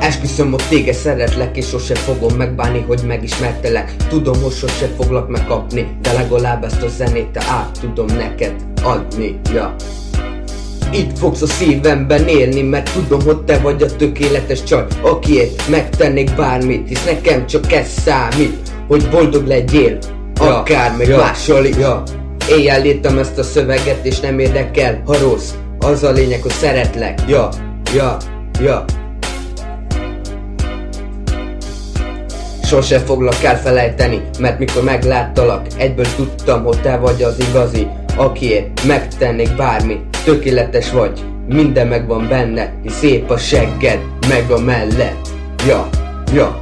Esküszöm, hogy téged szeretlek, és sose fogom megbánni, hogy megismertelek. Tudom, hogy sose foglak megkapni, de legalább ezt a zenét te át tudom neked adni, ja. Itt fogsz a szívemben élni, mert tudom, hogy te vagy a tökéletes csaj, akiért megtennék bármit, hisz nekem csak ez számít, hogy boldog legyél, akár meg mással is. Éjjel írtam ezt a szöveget, és nem érdekel, ha rossz. Az a lényeg, hogy szeretlek, ja. Sose foglak elfelejteni, mert mikor megláttalak, egyből tudtam, hogy te vagy az igazi, akiért megtennék bármit. Tökéletes vagy, minden megvan benne, hisz szép a segged, meg a mellett, ja.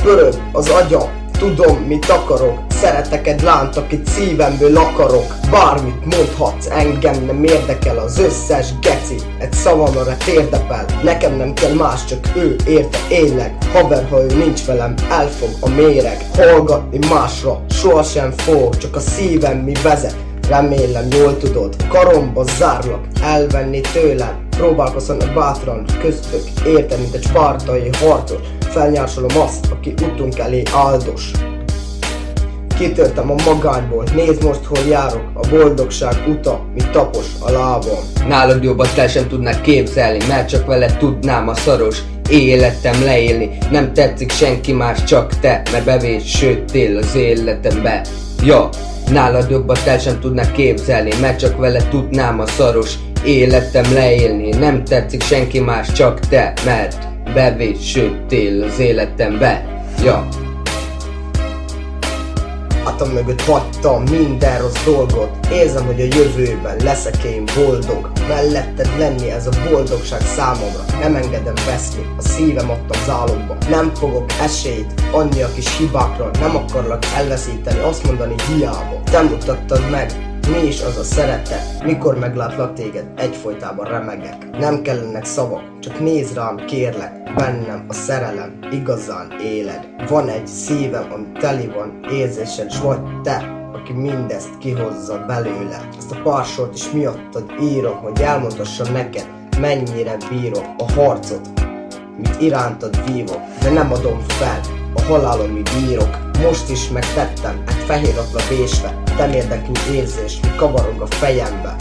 Pörög az agyam, tudom mit akarok. Szereteked lánt, akit szívemből akarok. Bármit mondhatsz, engem nem érdekel. Az összes geci egy szavamra térdepel. Nekem nem kell más, csak ő érte élek. Haver, ha ő nincs velem, elfog a méreg. Hallgatni másra sohasem fog, csak a szívem mi vezet. Remélem jól tudod, karomba zárlak, elvenni tőlem. Próbálkozzanak bátran, köztök érted, mint egy spártai harcos. Felnyársolom azt, aki utunk elé áldos. Kitörtem a magányból, nézd most hol járok. A boldogság uta, mint tapos a lábam. Nálad jobbat el sem tudnak képzelni, mert csak veled tudnám a szaros életem leélni. Nem tetszik senki más, csak te, mert bevésődtél az életembe. Nálad jobbat el sem tudnak képzelni, mert csak veled tudnám a szaros életem leélni. Nem tetszik senki más, csak te, mert bevésődtél az életembe. Hátam mögött hagytam minden rossz dolgot. Érzem, hogy a jövőben leszek én boldog. Melletted lenni ez a boldogság számomra. Nem engedem veszni, a szívem adtam zálogba. Nem fogok esélyt adni a kis hibákra. Nem akarlak elveszíteni, azt mondani hiába. Te mutattad meg, mi is az a szeretet. Mikor meglátlak téged, egyfolytában remegek. Nem kellenek szavak, csak nézd rám kérlek. Bennem a szerelem igazán éled. Van egy szívem, ami teli van érzéssel, s vagy te, aki mindezt kihozza belőle. Ezt a pár sort is miattad írom, hogy elmondhassam neked, mennyire bírom a harcot, mit irántad vívok, de nem adom fel a halálomig írok. Most is megtettem, egy fehér lapra vésve, nem érdekli érzés, mi kavarog a fejembe.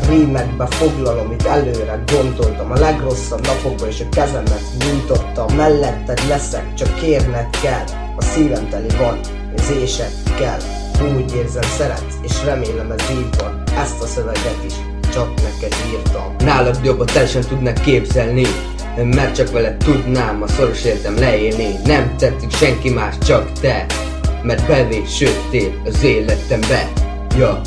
Rímekbe foglalom, itt előre gondoltam, a legrosszabb napokban és a kezemet nyújtottam. Melletted leszek, csak kérned kell, a szívem teli van érzésekkel. Úgy érzem, szeretsz, és remélem ez így van. Ezt a szöveget is csak neked írtam. Nálad jobbat el sem tudnak képzelni, mert csak veled tudnám a szoros életem leélni. Nem tetszik senki más, csak te, mert bevésődtél az életembe. Ja.